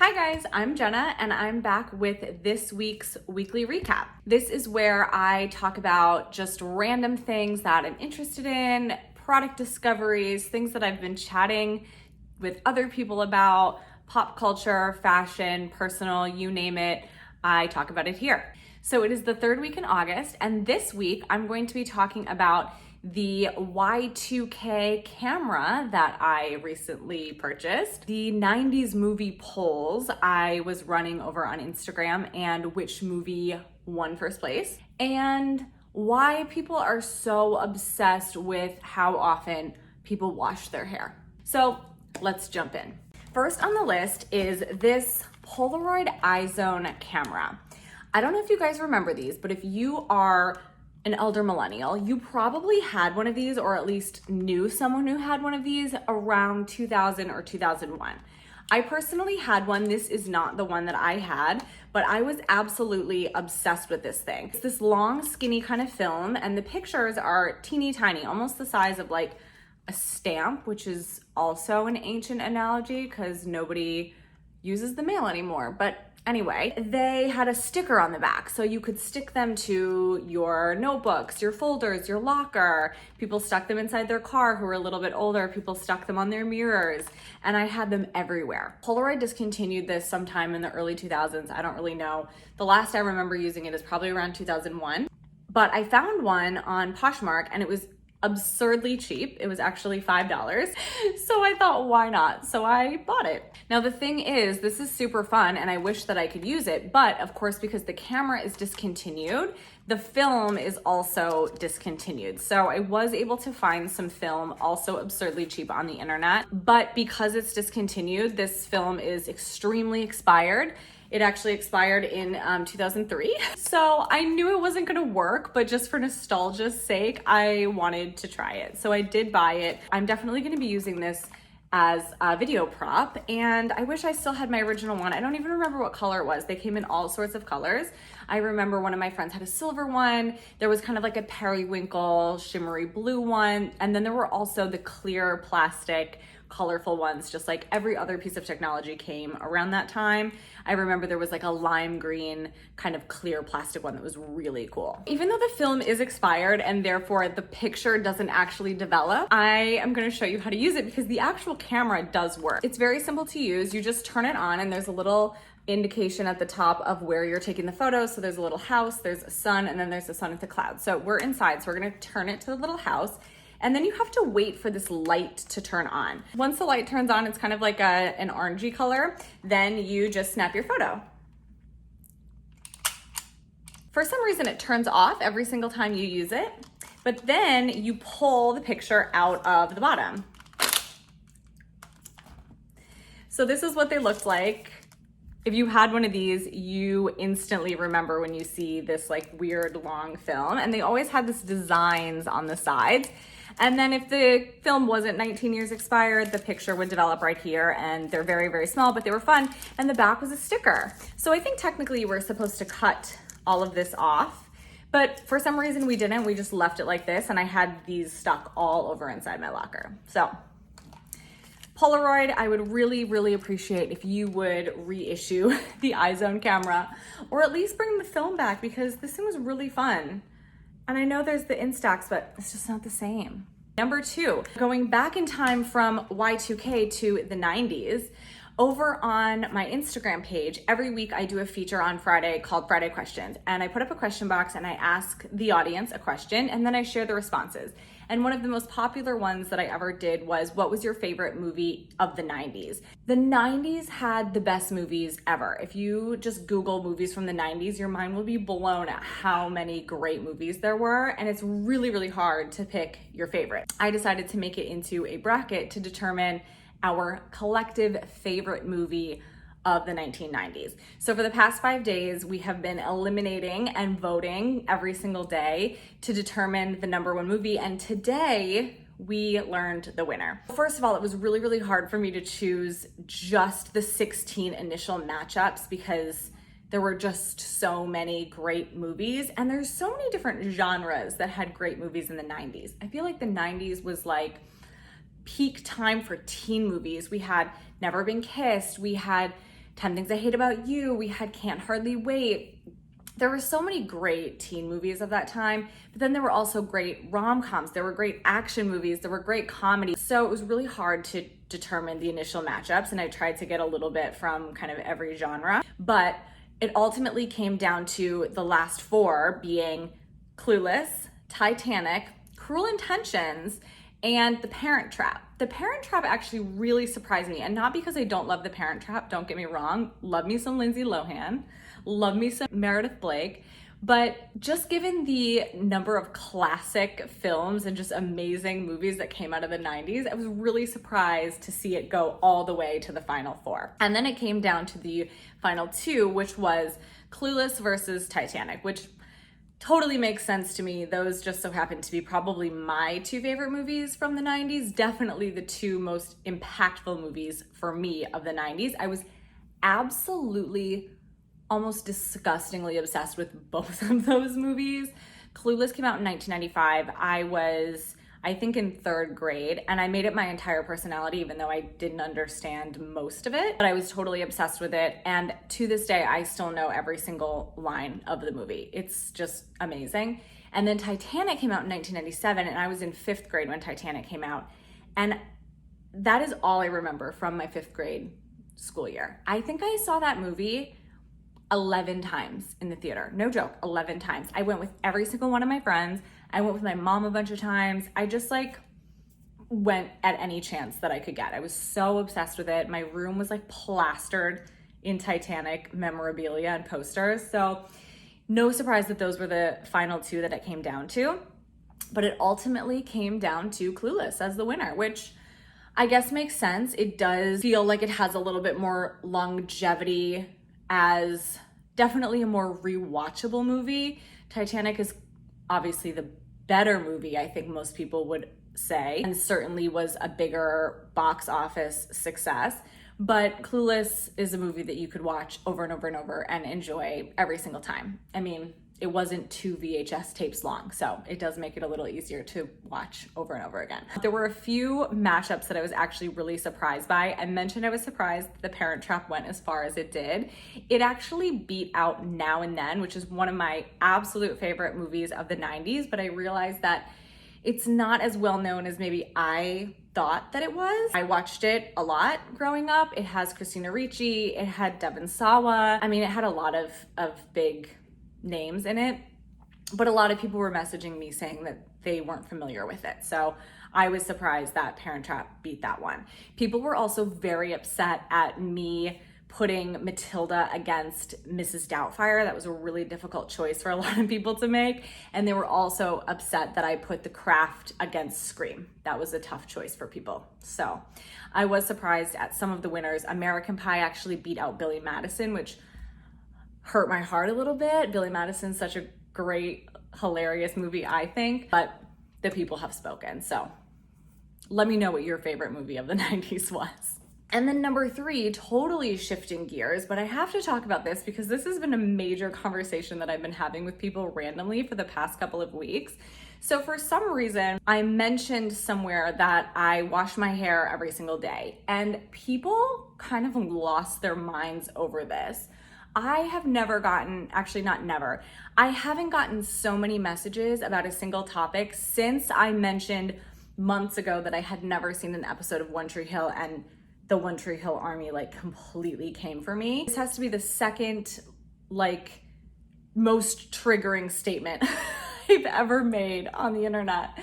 Hi guys, I'm Jenna and I'm back with this week's weekly recap. This is where I talk about just random things that I'm interested in, product discoveries, things that I've been chatting with other people about, pop culture, fashion, personal, you name it, I talk about it here. So it is the third week in August, and this week I'm going to be talking about the Y2K camera that I recently purchased, the 90s movie polls I was running over on Instagram and which movie won first place, and why people are so obsessed with how often people wash their hair. So let's jump in. First on the list is this Polaroid iZone camera. I don't know if you guys remember these, but if you are an elder millennial, you probably had one of these or at least knew someone who had one of these around 2000 or 2001. I personally had one. This is not the one that I had, but I was absolutely obsessed with this thing. It's this long, skinny kind of film, and the pictures are teeny tiny, almost the size of like a stamp, which is also an ancient analogy because nobody uses the mail anymore. But anyway, they had a sticker on the back, so you could stick them to your notebooks, your folders, your locker. People stuck them inside their car who were a little bit older. People stuck them on their mirrors, and I had them everywhere. Polaroid discontinued this sometime in the early 2000s. I don't really know. The last I remember using it is probably around 2001, but I found one on Poshmark, and it was absurdly cheap. It was actually $5. So I thought, why not? So I bought it. Now the thing is, this is super fun and I wish that I could use it, but of course, because the camera is discontinued, the film is also discontinued. So I was able to find some film also absurdly cheap on the internet, but because it's discontinued, this film is extremely expired. It actually expired in 2003. So I knew it wasn't gonna work, but just for nostalgia's sake, I wanted to try it. So I did buy it. I'm definitely gonna be using this as a video prop, and I wish I still had my original one. I don't even remember what color it was. They came in all sorts of colors. I remember one of my friends had a silver one. There was kind of like a periwinkle shimmery blue one. And then there were also the clear plastic colorful ones, just like every other piece of technology came around that time. I remember there was like a lime green kind of clear plastic one that was really cool. Even though the film is expired and therefore the picture doesn't actually develop, I am going to show you how to use it because the actual camera does work. It's very simple to use. You just turn it on and there's a little indication at the top of where you're taking the photo. So there's a little house, there's a sun, and then there's the sun with the clouds. So we're inside, so we're going to turn it to the little house. And then you have to wait for this light to turn on. Once the light turns on, it's kind of like an orangey color. Then you just snap your photo. For some reason, it turns off every single time you use it, but then you pull the picture out of the bottom. So this is what they looked like. If you had one of these, you instantly remember when you see this like weird long film, and they always had this designs on the sides. And then if the film wasn't 19 years expired, the picture would develop right here, and they're very, very small, but they were fun. And the back was a sticker. So I think technically you were supposed to cut all of this off, but for some reason we didn't. We just left it like this, and I had these stuck all over inside my locker. So Polaroid, I would really, really appreciate if you would reissue the iZone camera, or at least bring the film back, because this thing was really fun. And I know there's the Instax, but it's just not the same. Number two, going back in time from Y2K to the 90s, over on my Instagram page, every week I do a feature on Friday called Friday Questions. And I put up a question box and I ask the audience a question, and then I share the responses. And one of the most popular ones that I ever did was, what was your favorite movie of the 90s? The 90s had the best movies ever. If you just Google movies from the 90s, your mind will be blown at how many great movies there were. And it's really, really hard to pick your favorite. I decided to make it into a bracket to determine our collective favorite movie of the 1990s. So for the past 5 days, we have been eliminating and voting every single day to determine the number one movie. And today we learned the winner. First of all, it was really, really hard for me to choose just the 16 initial matchups because there were just so many great movies, and there's so many different genres that had great movies in the 90s. I feel like the 90s was like peak time for teen movies. We had Never Been Kissed, we had 10 Things I Hate About You. We had Can't Hardly Wait. There were so many great teen movies of that time, but then there were also great rom-coms. There were great action movies. There were great comedies. So it was really hard to determine the initial matchups, and I tried to get a little bit from kind of every genre. But it ultimately came down to the last four being Clueless, Titanic, Cruel Intentions, and The Parent Trap. The Parent Trap actually really surprised me, and not because I don't love The Parent Trap, don't get me wrong. Love me some Lindsay Lohan, love me some Meredith Blake, but just given the number of classic films and just amazing movies that came out of the 90s, I was really surprised to see it go all the way to the final four. And then it came down to the final two, which was Clueless versus Titanic, which totally makes sense to me. Those just so happen to be probably my two favorite movies from the 90s. Definitely the two most impactful movies for me of the 90s. I was absolutely, almost disgustingly obsessed with both of those movies. Clueless came out in 1995. I was, I think, in third grade, and I made it my entire personality, even though I didn't understand most of it. But I was totally obsessed with it, and to this day, I still know every single line of the movie. It's just amazing. And then Titanic came out in 1997, and I was in fifth grade when Titanic came out, and that is all I remember from my fifth grade school year. I think I saw that movie 11 times in the theater. No joke, 11 times. I went with every single one of my friends. I went with my mom a bunch of times. I just went at any chance that I could get. I was so obsessed with it. My room was plastered in Titanic memorabilia and posters. So no surprise that those were the final two that it came down to. But it ultimately came down to Clueless as the winner, which I guess makes sense. It does feel like it has a little bit more longevity as definitely a more rewatchable movie. Titanic is obviously the better movie, I think most people would say, and certainly was a bigger box office success. But Clueless is a movie that you could watch over and over and over and enjoy every single time. I mean, it wasn't 2 VHS tapes long, so it does make it a little easier to watch over and over again. There were a few mashups that I was actually really surprised by. I mentioned I was surprised The Parent Trap went as far as it did. It actually beat out Now and Then, which is one of my absolute favorite movies of the 90s, but I realized that it's not as well known as maybe I thought that it was. I watched it a lot growing up. It has Christina Ricci, it had Devon Sawa. I mean, it had a lot of big names in it, but a lot of people were messaging me saying that they weren't familiar with it. So I was surprised that Parent Trap beat that one. People were also very upset at me putting Matilda against Mrs. Doubtfire. That was a really difficult choice for a lot of people to make. And they were also upset that I put The Craft against Scream. That was a tough choice for people. So I was surprised at some of the winners. American Pie actually beat out Billy Madison, which hurt my heart a little bit. Billy Madison's such a great, hilarious movie, I think, but the people have spoken. So let me know what your favorite movie of the 90s was. And then number 3, totally shifting gears, but I have to talk about this because this has been a major conversation that I've been having with people randomly for the past couple of weeks. So for some reason, I mentioned somewhere that I wash my hair every single day, and people kind of lost their minds over this. I have never gotten, actually not never, I haven't gotten so many messages about a single topic since I mentioned months ago that I had never seen an episode of One Tree Hill, and the One Tree Hill army completely came for me. This has to be the second most triggering statement I've ever made on the internet,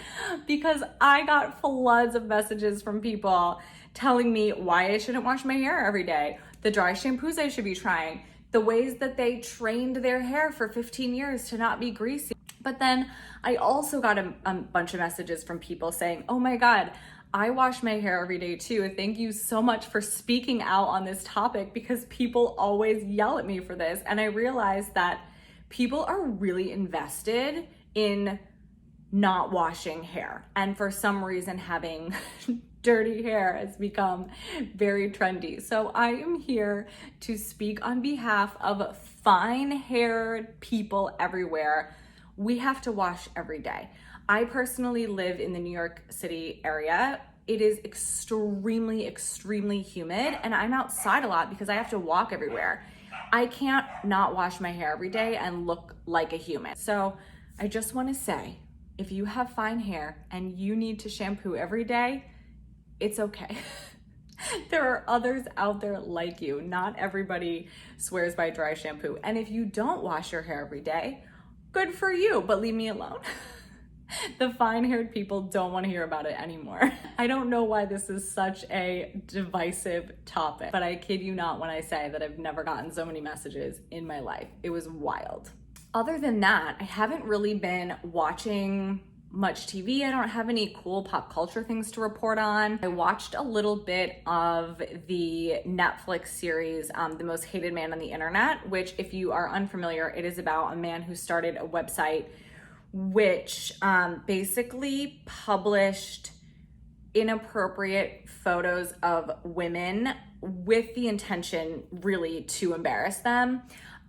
because I got floods of messages from people telling me why I shouldn't wash my hair every day, the dry shampoos I should be trying, the ways that they trained their hair for 15 years to not be greasy. But then I also got a bunch of messages from people saying, oh my God, I wash my hair every day too. Thank you so much for speaking out on this topic, because people always yell at me for this. And I realized that people are really invested in not washing hair. And for some reason, having dirty hair has become very trendy. So I am here to speak on behalf of fine-haired people everywhere. We have to wash every day. I personally live in the New York City area, it is extremely, extremely humid, and I'm outside a lot because I have to walk everywhere. I can't not wash my hair every day and look like a human. So I just want to say, if you have fine hair and you need to shampoo every day, it's okay. There are others out there like you. Not everybody swears by dry shampoo. And if you don't wash your hair every day, good for you, but leave me alone. The fine-haired people don't want to hear about it anymore. I don't know why this is such a divisive topic, but I kid you not when I say that I've never gotten so many messages in my life. It was wild. Other than that, I haven't really been watching much TV. I don't have any cool pop culture things to report on. I watched a little bit of the Netflix series, The Most Hated Man on the Internet, which, if you are unfamiliar, it is about a man who started a website which basically published inappropriate photos of women with the intention really to embarrass them.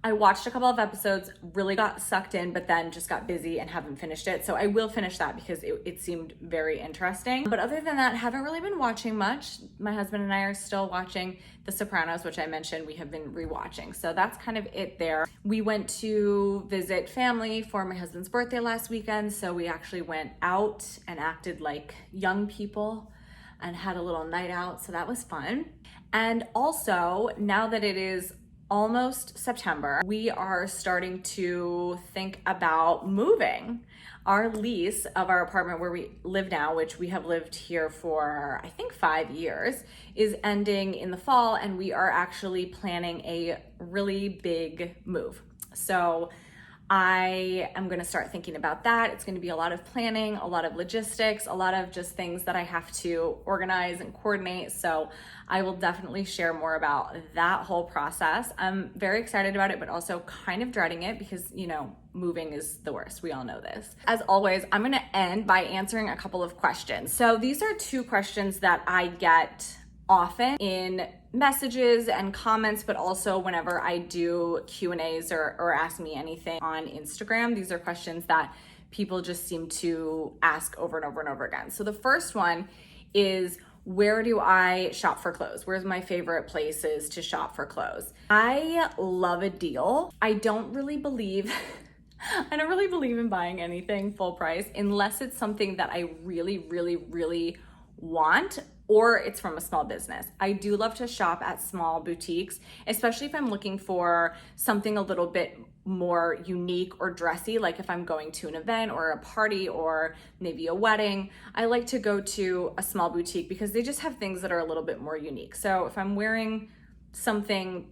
I watched a couple of episodes, really got sucked in, but then just got busy and haven't finished it. So I will finish that because it seemed very interesting. But other than that, haven't really been watching much. My husband and I are still watching The Sopranos, which I mentioned we have been rewatching. So that's kind of it there. We went to visit family for my husband's birthday last weekend. So we actually went out and acted like young people and had a little night out. So that was fun. And also, now that it is almost September, we are starting to think about moving. Our lease of our apartment where we live now, which we have lived here for I think 5 years, is ending in the fall, and we are actually planning a really big move. So I am going to start thinking about that. It's going to be a lot of planning, a lot of logistics, a lot of just things that I have to organize and coordinate. So I will definitely share more about that whole process. I'm very excited about it, but also kind of dreading it because, you know, moving is the worst. We all know this. As always, I'm going to end by answering a couple of questions. So these are 2 questions that I get often in messages and comments, but also whenever I do Q&As or ask me anything on Instagram. These are questions that people just seem to ask over and over and over again. So the first one is, where do I shop for clothes? Where's my favorite places to shop for clothes? I love a deal. I don't really believe in buying anything full price unless it's something that I really, really, really want, or it's from a small business. I do love to shop at small boutiques, especially if I'm looking for something a little bit more unique or dressy, like if I'm going to an event or a party or maybe a wedding. I like to go to a small boutique because they just have things that are a little bit more unique. So if I'm wearing something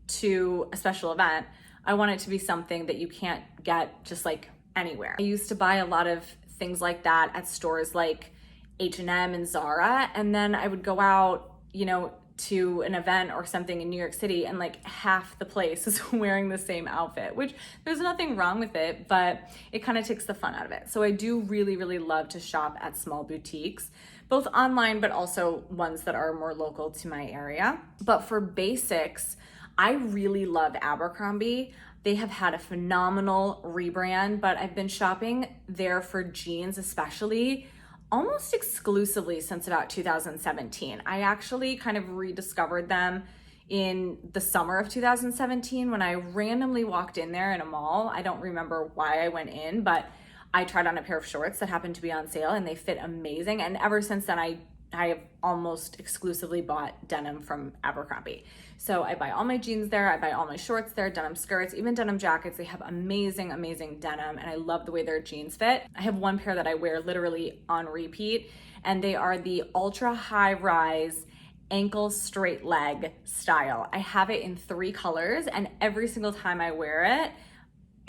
to a special event, I want it to be something that you can't get just like anywhere. I used to buy a lot of things like that at stores like H&M and Zara, and then I would go out, you know, to an event or something in New York City, and like half the place is wearing the same outfit, which there's nothing wrong with it, but it kind of takes the fun out of it. So I do really, really love to shop at small boutiques, both online, but also ones that are more local to my area. But for basics, I really love Abercrombie. They have had a phenomenal rebrand, but I've been shopping there for jeans especially almost exclusively since about 2017. I actually kind of rediscovered them in the summer of 2017 when I randomly walked in there in a mall. I don't remember why I went in, but I tried on a pair of shorts that happened to be on sale and they fit amazing. And ever since then, I have almost exclusively bought denim from Abercrombie. So I buy all my jeans there, I buy all my shorts there, denim skirts, even denim jackets. They have amazing, amazing denim, and I love the way their jeans fit. I have one pair that I wear literally on repeat, and they are the ultra high rise ankle straight leg style. I have it in 3 colors, and every single time I wear it,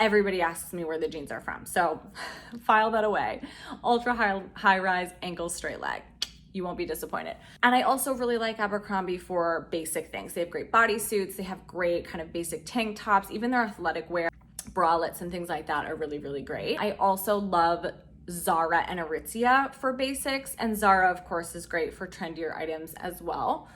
everybody asks me where the jeans are from. So file that away. Ultra high rise ankle straight leg. You won't be disappointed. And I also really like Abercrombie for basic things. They have great bodysuits. They have great kind of basic tank tops. Even their athletic wear, bralettes and things like that are really, really great. I also love Zara and Aritzia for basics. And Zara, of course, is great for trendier items as well.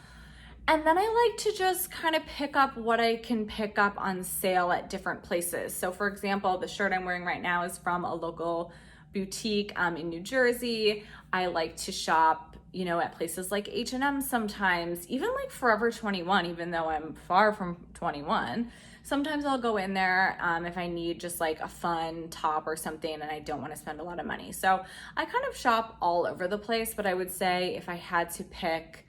And then I like to just kind of pick up what I can pick up on sale at different places. So for example, the shirt I'm wearing right now is from a local boutique in New Jersey. I like to shop at places like H&M sometimes, even like Forever 21, even though I'm far from 21. Sometimes I'll go in there if I need just like a fun top or something and I don't want to spend a lot of money. So I kind of shop all over the place, but I would say if I had to pick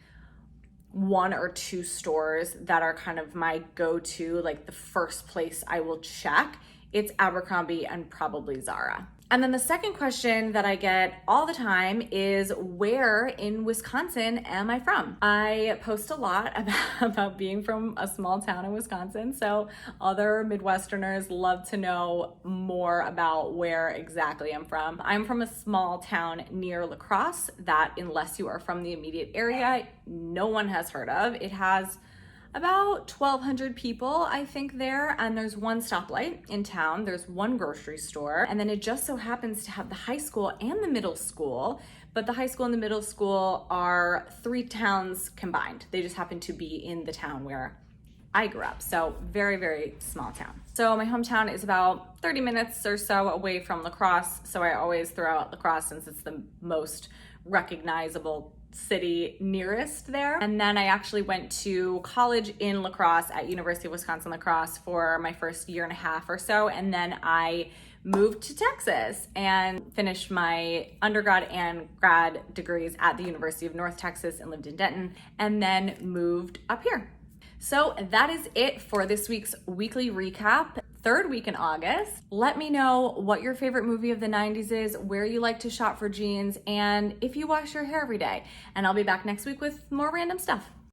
one or two stores that are kind of my go-to, like the first place I will check, it's Abercrombie and probably Zara. And then the second question that I get all the time is, where in Wisconsin am I from? I post a lot about being from a small town in Wisconsin, so other Midwesterners love to know more about where exactly I'm from. I'm from a small town near La Crosse that, unless you are from the immediate area, no one has heard of. It has about 1,200 people, I think, there, and there's one stoplight in town, there's one grocery store, and then it just so happens to have the high school and the middle school, but the high school and the middle school are 3 towns combined. They just happen to be in the town where I grew up, so very, very small town. So my hometown is about 30 minutes or so away from La Crosse, so I always throw out La Crosse since it's the most recognizable city nearest there. And then I actually went to college in La Crosse at University of Wisconsin-La Crosse for my first year and a half or so, and then I moved to Texas and finished my undergrad and grad degrees at the University of North Texas and lived in Denton, and then moved up here. So that is it for this week's weekly recap. 3rd week in August. Let me know what your favorite movie of the 90s is, where you like to shop for jeans, and if you wash your hair every day. And I'll be back next week with more random stuff.